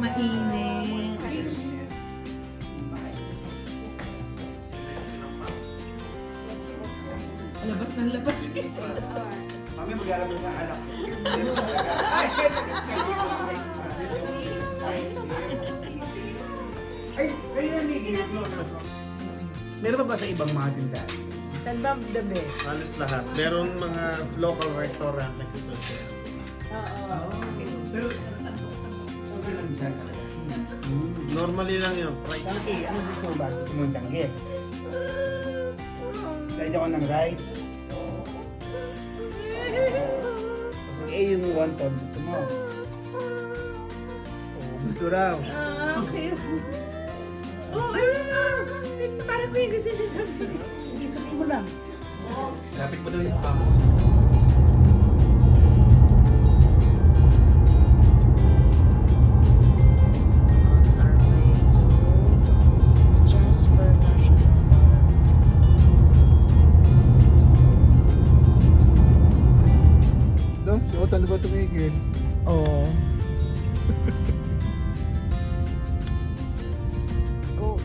Mainit. Labas ng labas. Kami maglalabas ng anak. Ay, ayun may ginit mo. Meron pa ba sa ibang mga tindahan? Saan ba the best? Halos lahat. Meron mga local restaurant nagsiserve. Oo. Pero, okay lang siya talaga. Normally lang yun. Price. Okay, ano gusto mo ba? Gusto mo yung danggit? Lagyan ko ng rice. Kasi yung wonton, gusto mo. Oo, gusto raw. Okay. Oh, ayun na! Parang may gusto siya sabihin. Hindi, sabihin mo lang. Lapit mo daw yung mukha mo. Our way to Jasper National Park. No? Suotan na ba tumigil? Oh. Goat.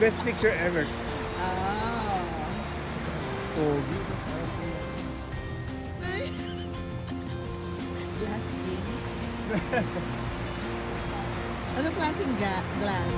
Best picture ever. Ah. Pogi. Glass skin. Anong klaseng glass?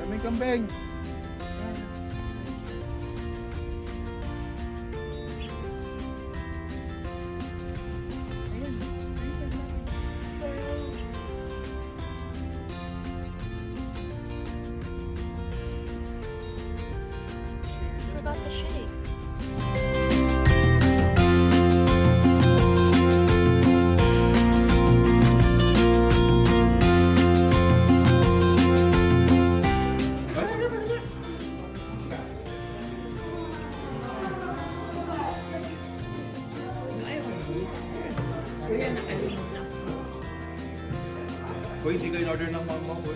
May kambing. Ayun. Ayun sa natin. Forgot the shake. Kuya, nakalimutan. Uy, hindi kayo in-order ng mama ko.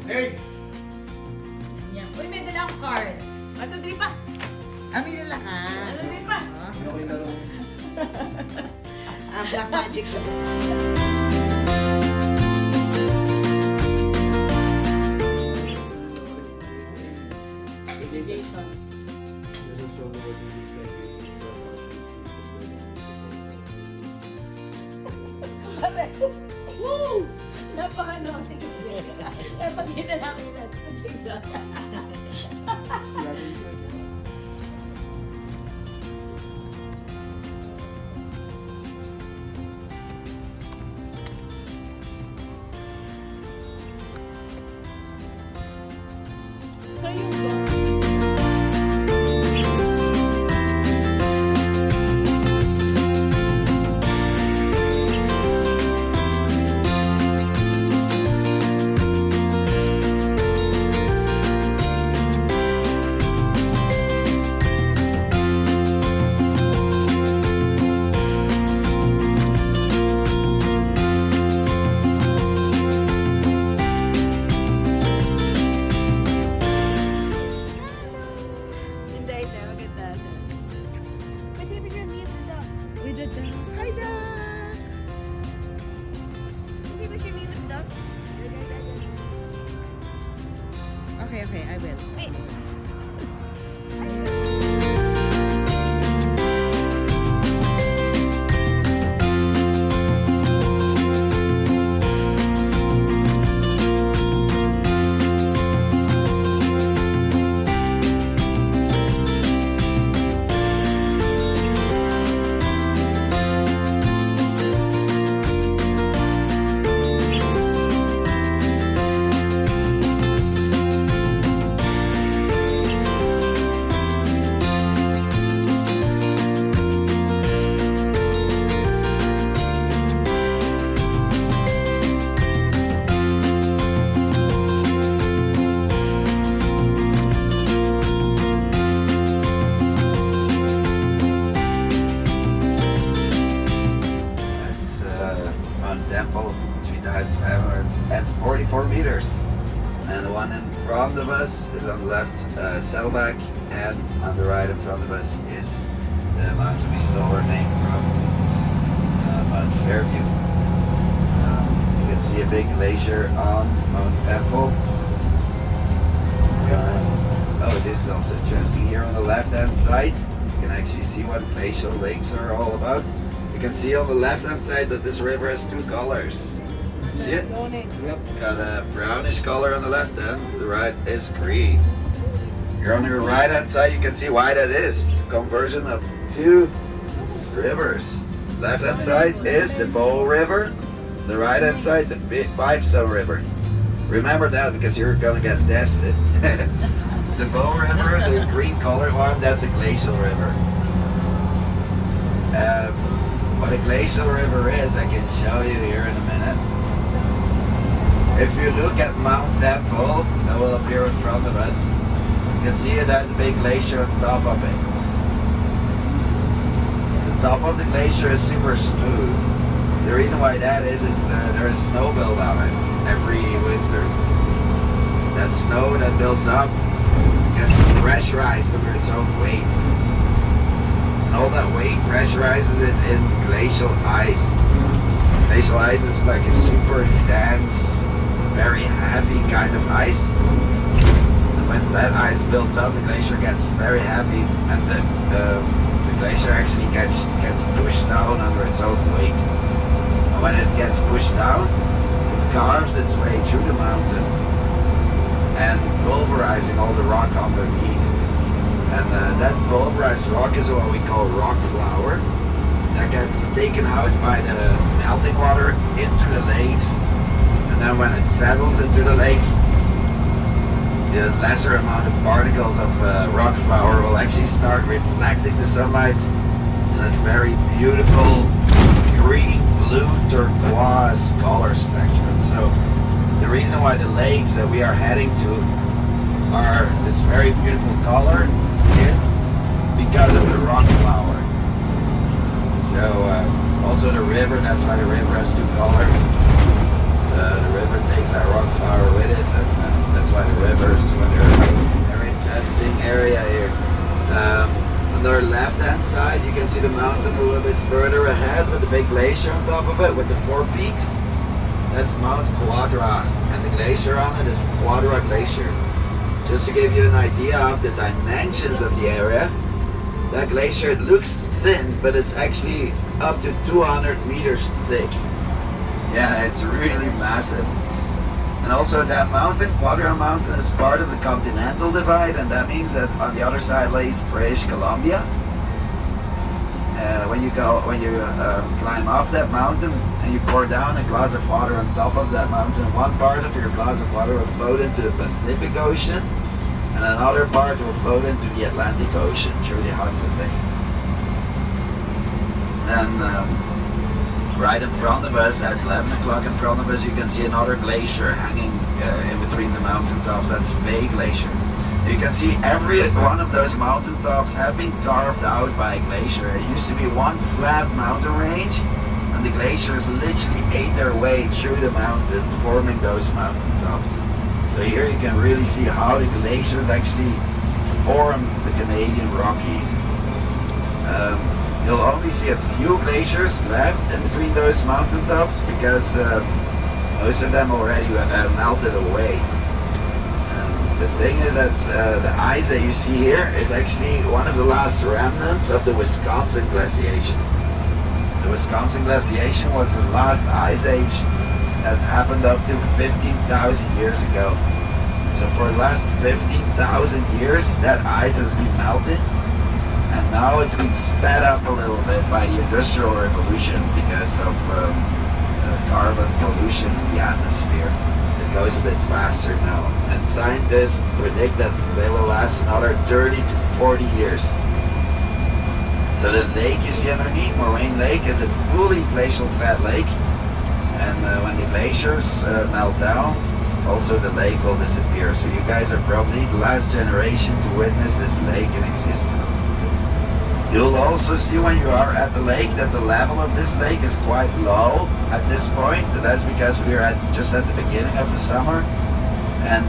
Hey! Yan. Uy, may dala akong cards. Ano, dripas? Ami nila ka. Ano, dripas? Ano ko yung laro? Black Magic. Jason. Woo! Napaka-naughty kasi. Kaya pag hinalangin natin ito, Jason. malayo ba? Hindi, maganda. Pwede yung picture me with the... With the duck. Hi, duck! Pwede yung picture me with the... Okay, okay, I will. Wait. That's Mount Temple, 3,544 meters. And the one in front of us is on the left, Saddleback, and on the right in front of us is the mountain we stole our name from, Mount Fairview. You can see a big glacier on Mount Temple. Oh, this is also interesting. Here on the left-hand side, you can actually see what glacial lakes are all about. You can see on the left-hand side that this river has two colors. See it? Yep. Got a brownish color on the left and the right is green. Here on your right-hand side, you can see why that is. Conversion of two rivers. Left-hand side is the Bow River. The right-hand side, the Pipestone River. Remember that because you're gonna get tested. The Bow River, the green colored one, that's a glacial river. What a glacial river is, I can show you here in a minute. If you look at Mount Temple, that will appear in front of us. You can see it has a big glacier on top of it. The top of the glacier is super smooth. The reason why that is there is snow build on it every winter. That snow that builds up gets pressurized under its own weight. And all that weight pressurizes it in glacial ice. Glacial ice is like a super dense, very heavy kind of ice. And when that ice builds up, the glacier gets very heavy, and the glacier actually gets pushed down under its own weight. And when it gets pushed down, it carves its way through the mountain and pulverizing all the rock underneath. And that pulverized rock is what we call rock flour. That gets taken out by the melting water into the lakes. And then when it settles into the lake, the lesser amount of particles of rock flour will actually start reflecting the sunlight in a very beautiful green, blue, turquoise color spectrum. So the reason why the lakes that we are heading to are this very beautiful color is because of the rock flour. So also the river, that's why the river has two colors. The river takes that rock flour with it, and that's why the river is a very interesting area here. On the left-hand side, you can see the mountain a little bit further ahead with the big glacier on top of it with the 4 peaks. That's Mount Quadra, and the glacier on it is the Quadra Glacier. Just to give you an idea of the dimensions of the area, that glacier, it looks thin, but it's actually up to 200 meters thick. Yeah, it's really massive. And also that mountain, Quadra Mountain, is part of the Continental Divide, and that means that on the other side lays British Columbia. When you climb up that mountain and you pour down a glass of water on top of that mountain, one part of your glass of water will float into the Pacific Ocean, and another part will float into the Atlantic Ocean through the Hudson Bay. And right in front of us, at 11 o'clock in front of us, you can see another glacier hanging in between the mountaintops. That's Bay Glacier. You can see every one of those mountaintops have been carved out by a glacier. It used to be one flat mountain range, and the glaciers literally ate their way through the mountain, forming those mountaintops. So here you can really see how the glaciers actually formed the Canadian Rockies. You'll only see a few glaciers left in between those mountaintops because most of them already melted away. The thing is that the ice that you see here is actually one of the last remnants of the Wisconsin glaciation. The Wisconsin glaciation was the last ice age that happened up to 15,000 years ago. So for the last 15,000 years, that ice has been melted, and now it's been sped up a little bit by the Industrial Revolution because of carbon pollution in the atmosphere. It goes a bit faster now, and scientists predict that they will last another 30 to 40 years. So the lake you see underneath, Moraine Lake, is a fully glacial fed lake, and when the glaciers melt down, also the lake will disappear. So you guys are probably the last generation to witness this lake in existence. You'll also see when you are at the lake that the level of this lake is quite low at this point. That's because we are just at the beginning of the summer, and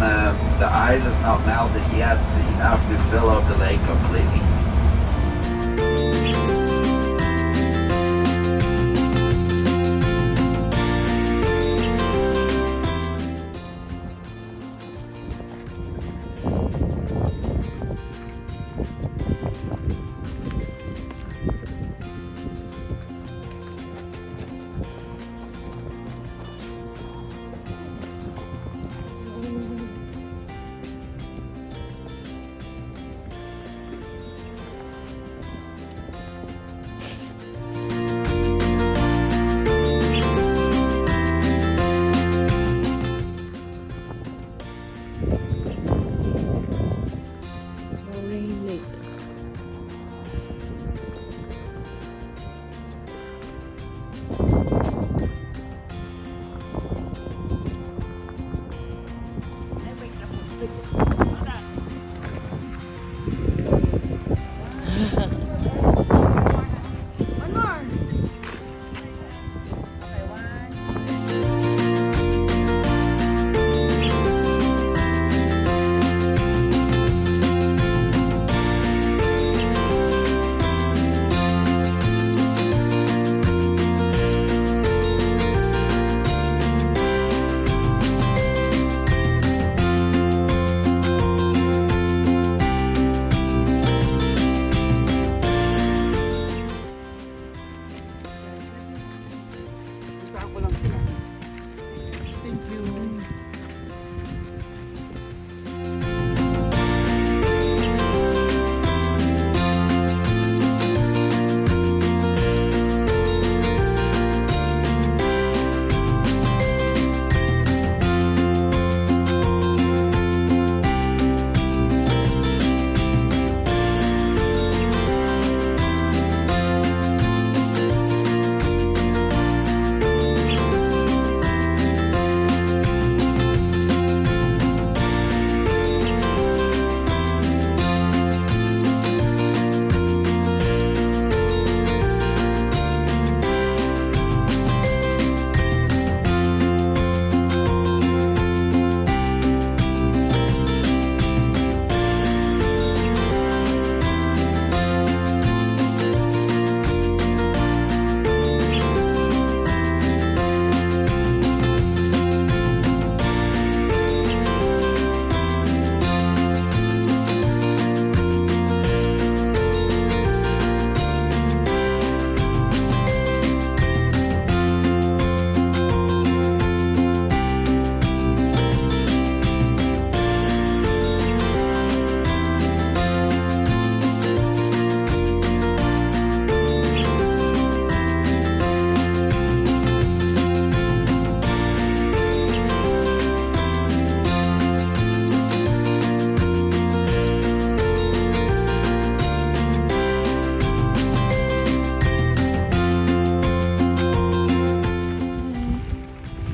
the ice has not melted yet enough to fill up the lake completely.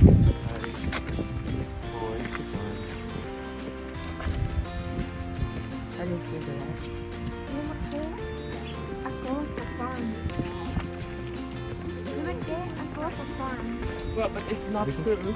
Are you still there? Well, but it's not true.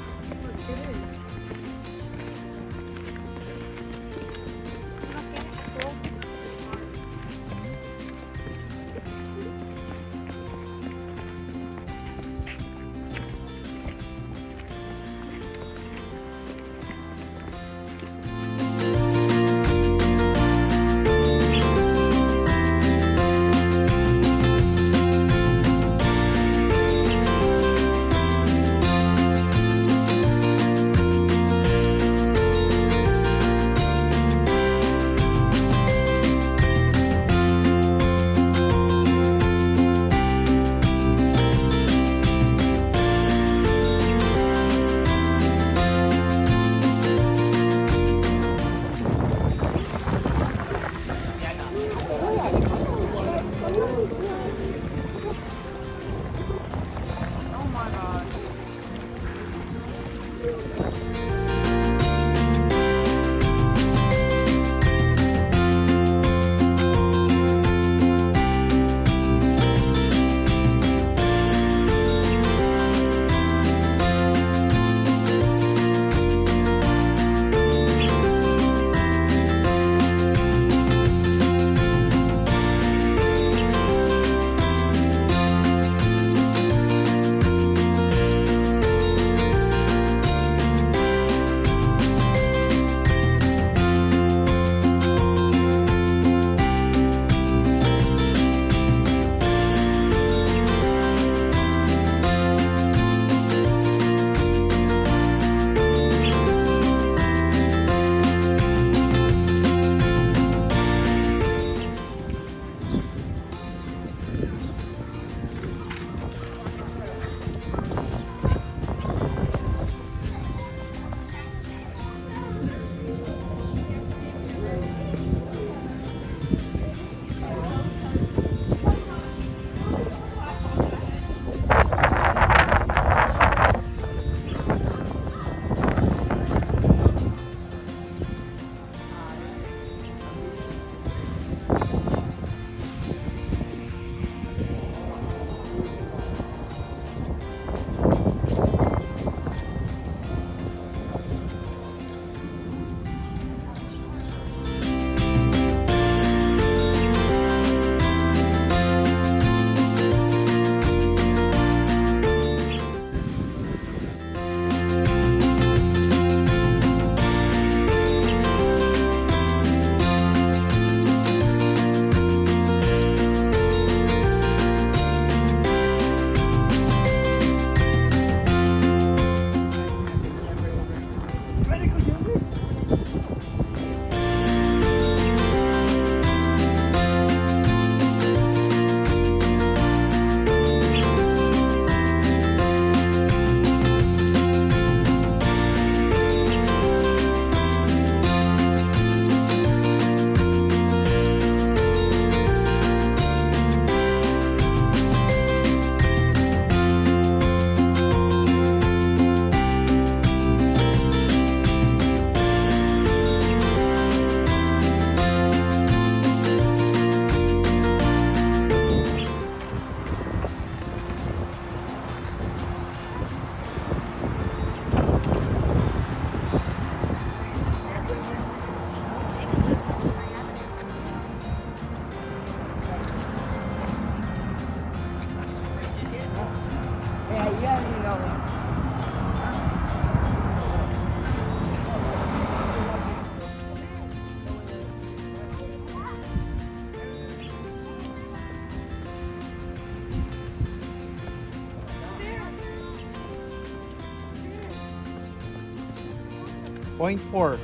Point 4.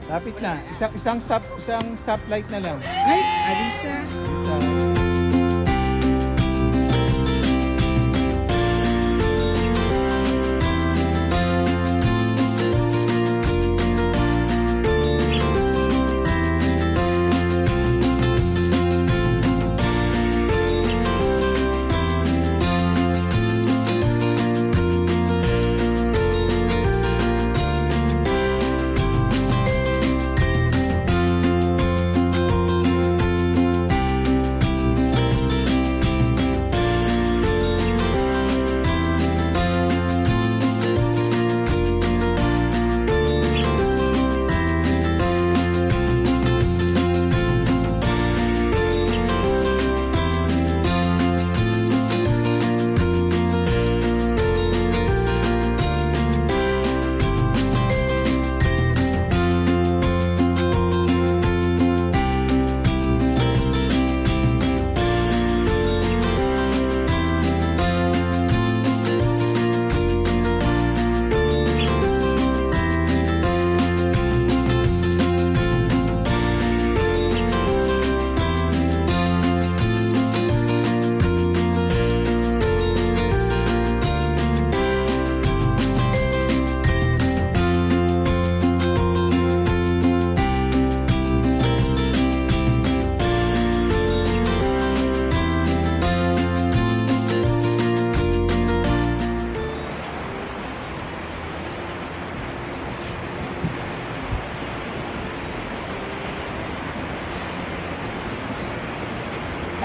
Lapit na. Isang stoplight na lang. Ay, Arisa. Isa.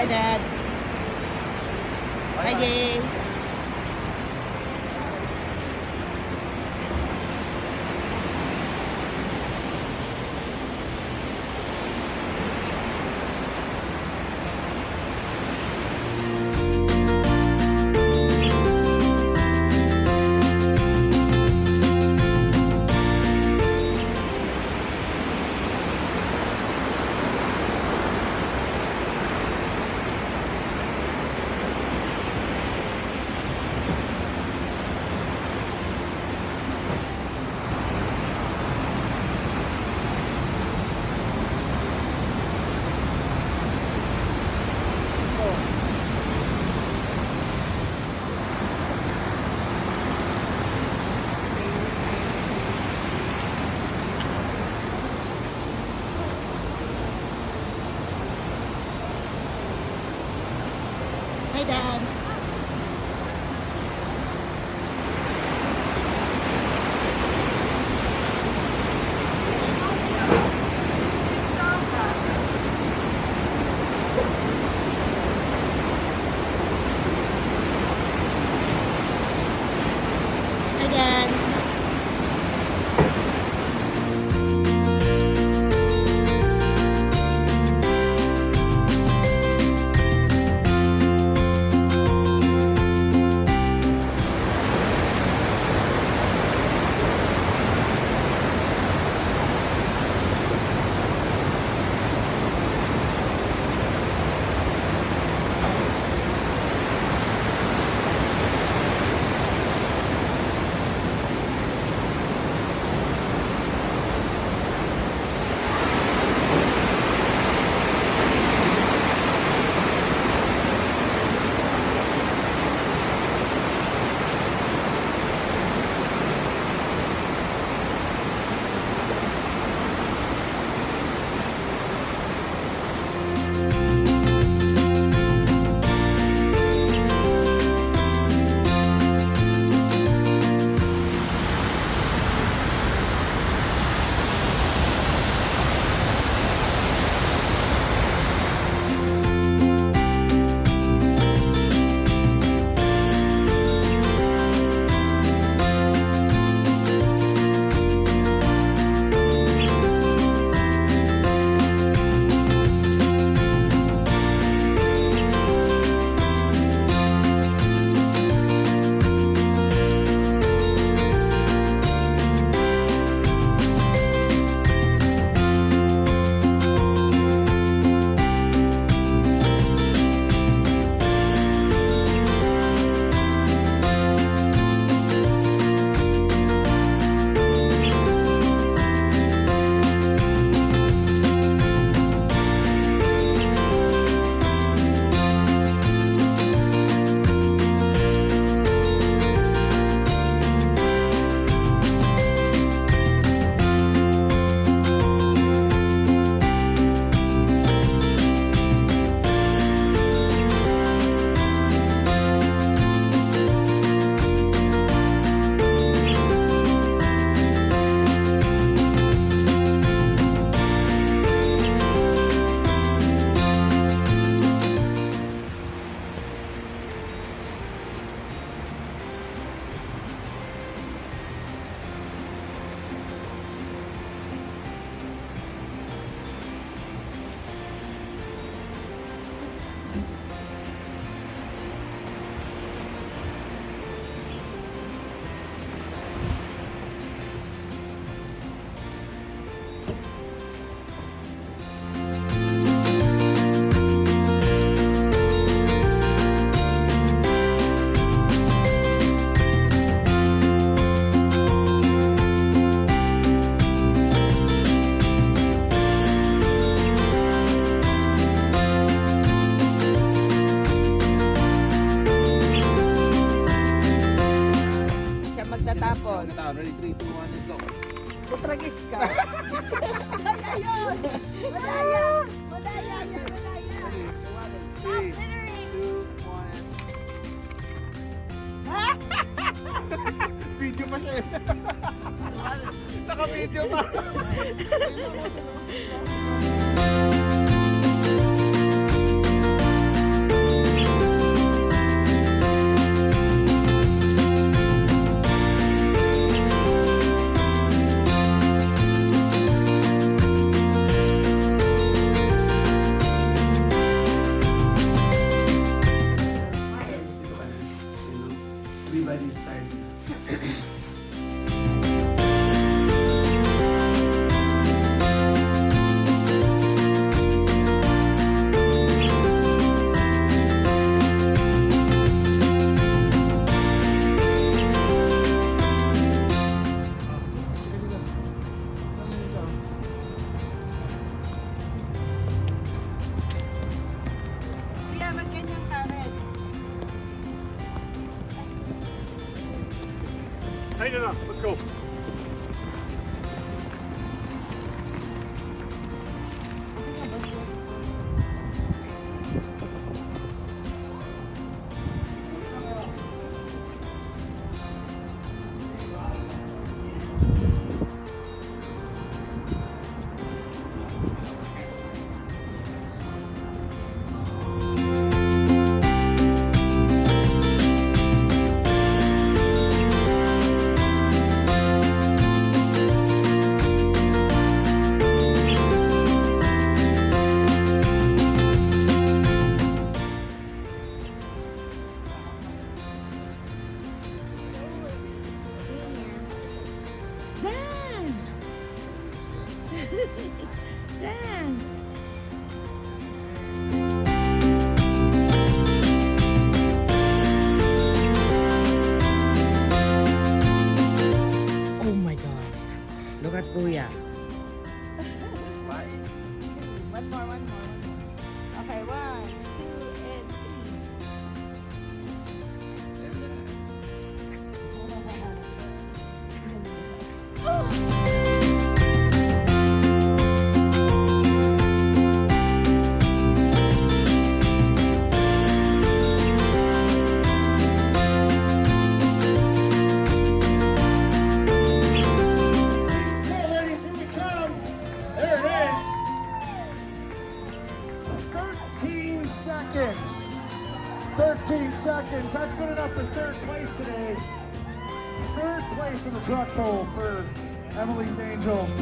Dad. Hi, Jay. Hi, Dad. Hi, Dad. magtatapon. Ready, 3, 2, 1, let's go. Putragis ka. Ayun! Madaya! Madaya! Madaya! Ready, 3, 2, 1. Video pa siya eh. Naka-video pa. Everybody start. Kuya, mag-ganyan ka rin. Hey, no, let's go. Dance! Dance! Oh my God. Look at Kuya. One more, one more. Okay, 1, 2, and 3. Ladies, here we come. There it is. 13 seconds. 13 seconds. That's good enough for third place today. Third place in the truck poll for Emily's Angels.